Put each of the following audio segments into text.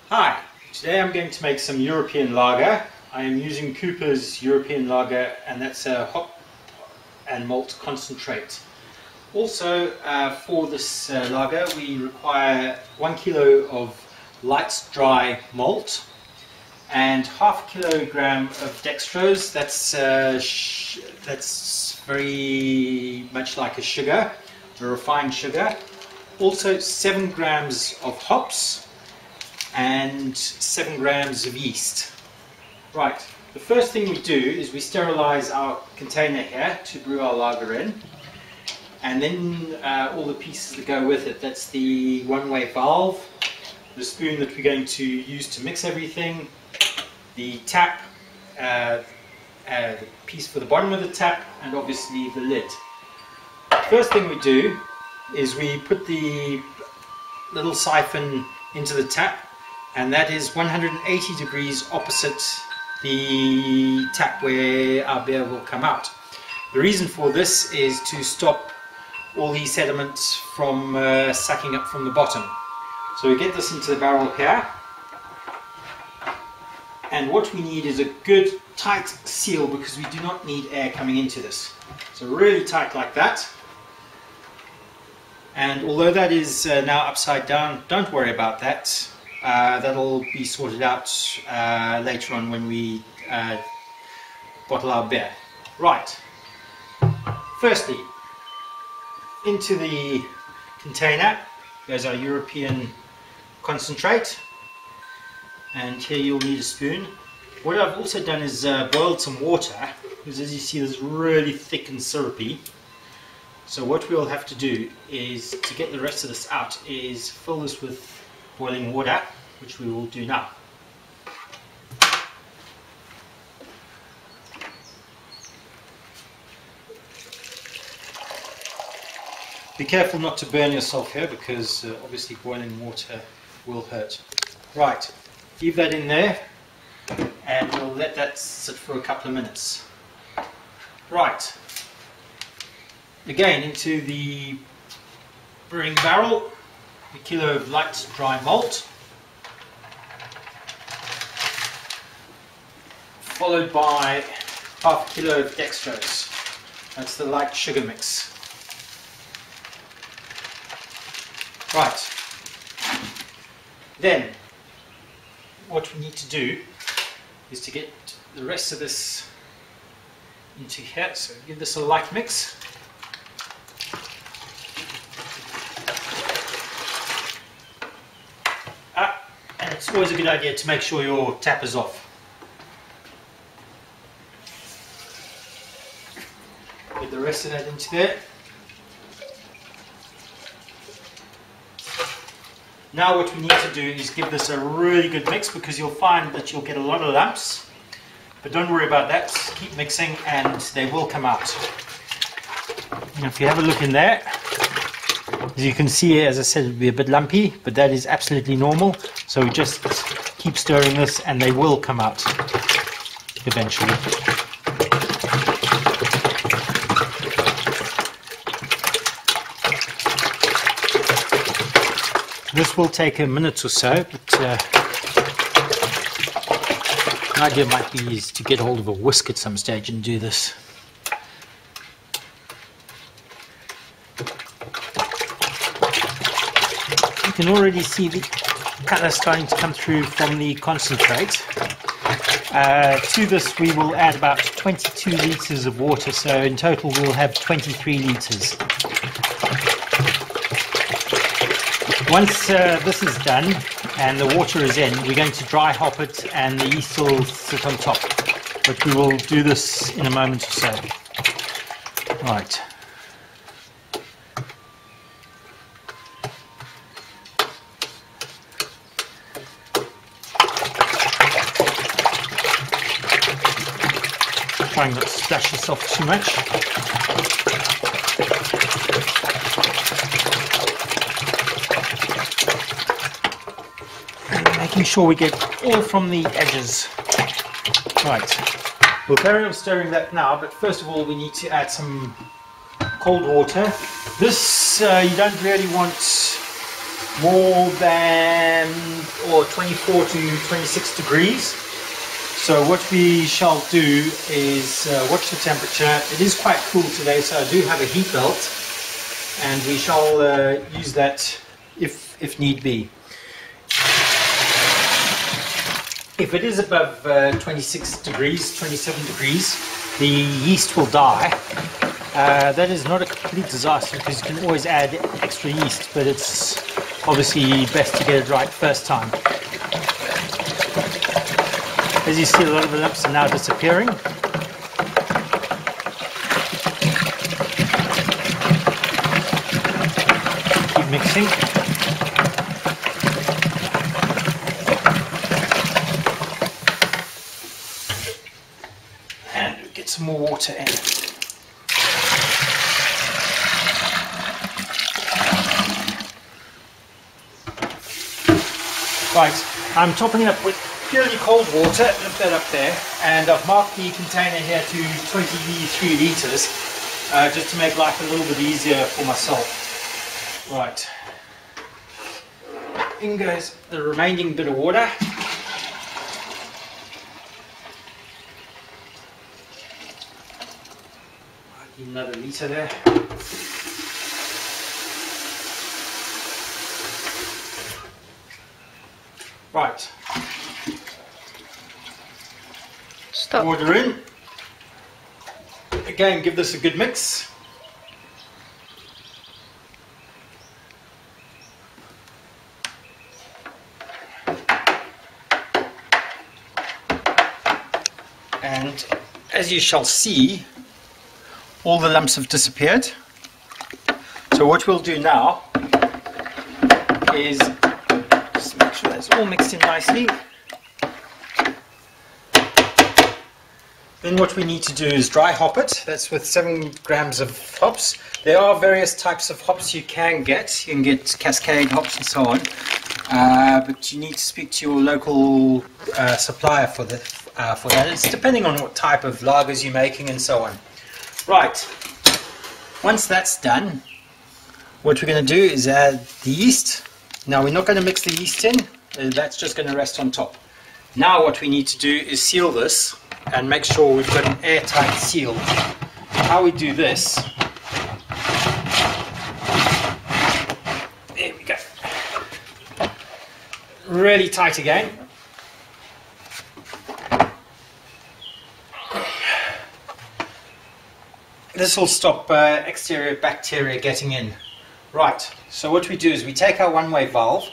Hi, today I'm going to make some European lager. I am using Cooper's European lager, and that's a hop and malt concentrate. Also, for this lager we require 1 kilo of light dry malt and half a kilogram of dextrose. That's very much like a sugar, a refined sugar. Also 7 grams of hops and 7 grams of yeast. Right, the first thing we do is we sterilize our container here to brew our lager in, and then all the pieces that go with it. That's the one-way valve, the spoon that we're going to use to mix everything, the tap, the piece for the bottom of the tap, and obviously the lid. First thing we do is we put the little siphon into the tap, and that is 180 degrees opposite the tap where our beer will come out. The reason for this is to stop all the sediments from sucking up from the bottom. So we get this into the barrel here, and what we need is a good tight seal, because we do not need air coming into this. So really tight like that. And although that is now upside down, don't worry about that. That'll be sorted out later on when we bottle our beer. Right, firstly, into the container goes our European concentrate, and here you'll need a spoon. What I've also done is boiled some water, because as you see this is really thick and syrupy. So what we'll have to do is, to get the rest of this out, is fill this with boiling water, which we will do now. Be careful not to burn yourself here, because obviously boiling water will hurt. Right, leave that in there, and we'll let that sit for a couple of minutes. Right, again into the brewing barrel, a kilo of light dry malt, followed by half a kilo of dextrose. That's the light sugar mix. Right, then what we need to do is to get the rest of this into here. So give this a light mix. And it's always a good idea to make sure your tap is off. Get the rest of that into there. Now what we need to do is give this a really good mix, because you'll find that you'll get a lot of lumps. But don't worry about that, keep mixing and they will come out. And if you have a look in there, as you can see, as I said, it'll be a bit lumpy, but that is absolutely normal. So just keep stirring this and they will come out eventually. This will take a minute or so, but an idea might be is to get hold of a whisk at some stage and do this. You can already see the colour starting to come through from the concentrate. To this we will add about 22 litres of water, so in total we'll have 23 litres. Once this is done and the water is in, we're going to dry hop it and the yeast will sit on top. But we will do this in a moment or so. Right. Trying not to splash yourself too much. Making sure we get all from the edges. Right, we'll carry on stirring that now, but first of all we need to add some cold water. This you don't really want more than 24 to 26 degrees. So what we shall do is watch the temperature. It is quite cool today, so I do have a heat belt, and we shall use that if need be. If it is above 26 degrees, 27 degrees, the yeast will die. That is not a complete disaster because you can always add extra yeast, but it's obviously best to get it right first time. As you see, a lot of the lumps are now disappearing. Keep mixing. And get some more water in. Right, I'm topping it up with purely cold water, lift that up there, and I've marked the container here to 23 litres, just to make life a little bit easier for myself. Right, in goes the remaining bit of water. Another litre there. Right. Stop. Water in. Again, give this a good mix. And as you shall see, all the lumps have disappeared. So what we'll do now is just make sure that's all mixed in nicely. Then what we need to do is dry hop it. That's with 7 grams of hops. There are various types of hops you can get. You can get Cascade hops and so on. But you need to speak to your local supplier for that. It's depending on what type of lagers you're making and so on. Right, once that's done, what we're going to do is add the yeast. Now we're not going to mix the yeast in, that's just going to rest on top. Now what we need to do is seal this and make sure we've got an airtight seal. How we do this, there we go, really tight again. This will stop exterior bacteria getting in. Right, so what we do is we take our one-way valve,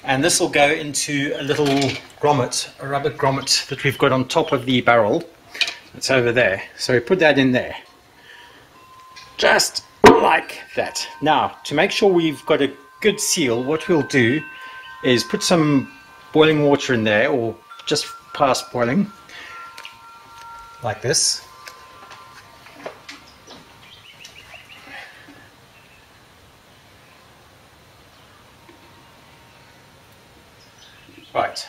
and this will go into a little grommet, a rubber grommet that we've got on top of the barrel. It's over there. So we put that in there. Just like that. Now, to make sure we've got a good seal, what we'll do is put some boiling water in there, or just past boiling, like this. Right,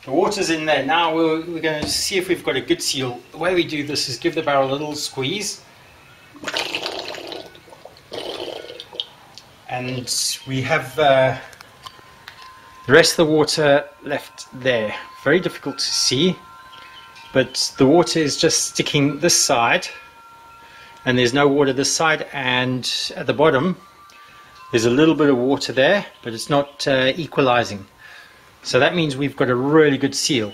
the water's in there. Now we're going to see if we've got a good seal. The way we do this is give the barrel a little squeeze, and we have the rest of the water left there. Very difficult to see, but the water is just sticking this side, and there's no water this side, and at the bottom there's a little bit of water there, but it's not equalizing. So that means we've got a really good seal.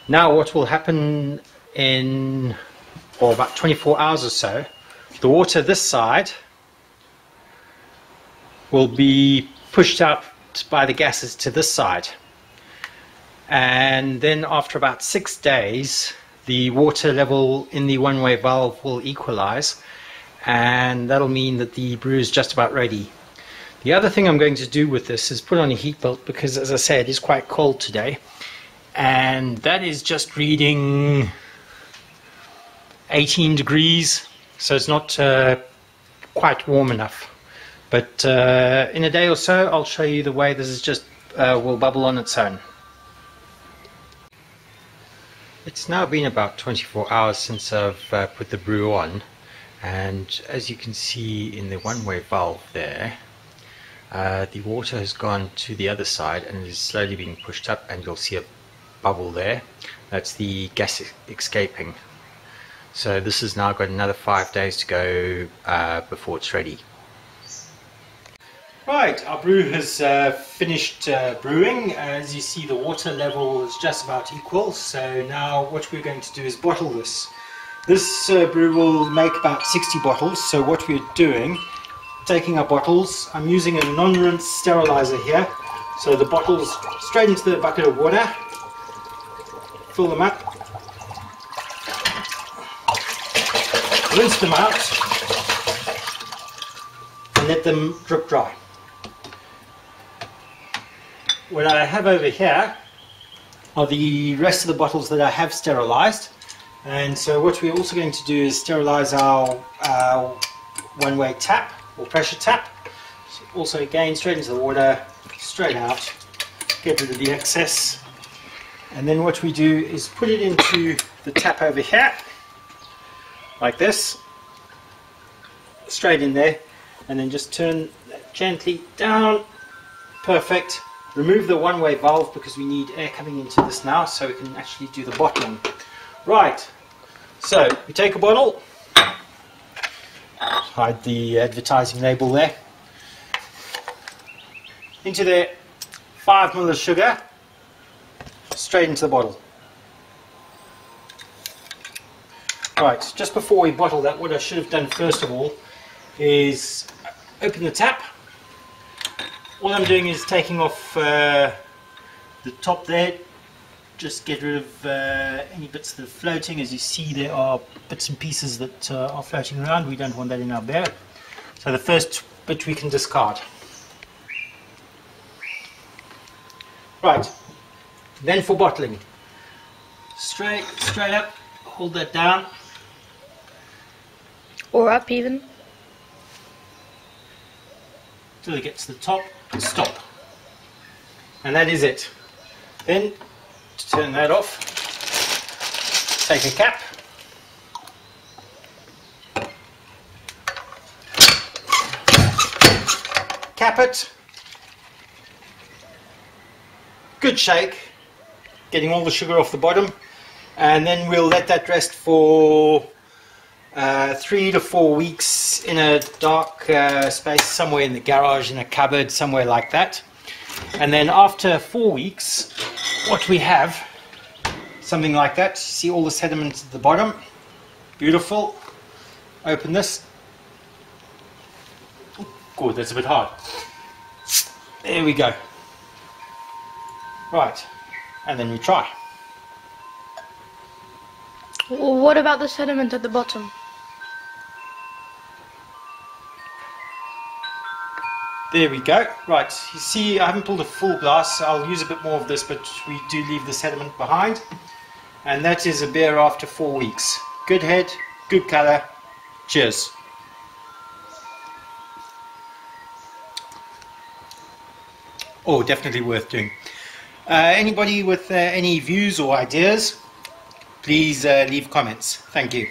Now what will happen in about 24 hours or so, the water this side will be pushed out by the gases to this side. And then after about 6 days, the water level in the one-way valve will equalize, and that'll mean that the brew is just about ready. The other thing I'm going to do with this is put on a heat belt, because as I said, it's quite cold today, and that is just reading 18 degrees, so it's not quite warm enough. But in a day or so I'll show you the way this is just will bubble on its own. It's now been about 24 hours since I've put the brew on, and as you can see in the one-way valve there, The water has gone to the other side and is slowly being pushed up, and you'll see a bubble there. That's the gas escaping. So this has now got another 5 days to go before it's ready. Right, our brew has finished brewing. As you see, the water level is just about equal. So now what we're going to do is bottle this. This brew will make about 60 bottles. So what we're doing, taking our bottles, I'm using a non-rinse sterilizer here. So the bottles straight into the bucket of water, fill them up, rinse them out, and let them drip dry. What I have over here are the rest of the bottles that I have sterilized, and so what we're also going to do is sterilize our one-way tap or pressure tap. So also again, straight into the water, straight out, get rid of the excess, and then what we do is put it into the tap over here like this, straight in there, and then just turn that gently down. Perfect. Remove the one-way valve because we need air coming into this now so we can actually do the bottling. Right, so we take a bottle, hide the advertising label there, into there 5 ml of sugar, straight into the bottle. Right, just before we bottle that, what I should have done first of all is open the tap. All I'm doing is taking off the top there, just get rid of any bits that are floating. As you see, there are bits and pieces that are floating around. We don't want that in our beer. So the first bit we can discard. Right, then for bottling. Straight up, hold that down. Or up even. Till it gets to the top, stop. And that is it. Then, to turn that off, take a cap, cap it, good shake, getting all the sugar off the bottom, and then we'll let that rest for 3 to 4 weeks in a dark space, somewhere in the garage, in a cupboard, somewhere like that. And then after 4 weeks, what we have, something like that. See all the sediment at the bottom? Beautiful. Open this. Good, that's a bit hard. There we go. Right, and then we try. What about the sediment at the bottom? There we go. Right, you see I haven't pulled a full glass. I'll use a bit more of this, but we do leave the sediment behind. And that is a beer after 4 weeks. Good head, good colour. Cheers. Oh, definitely worth doing. Anybody with any views or ideas, please leave comments. Thank you.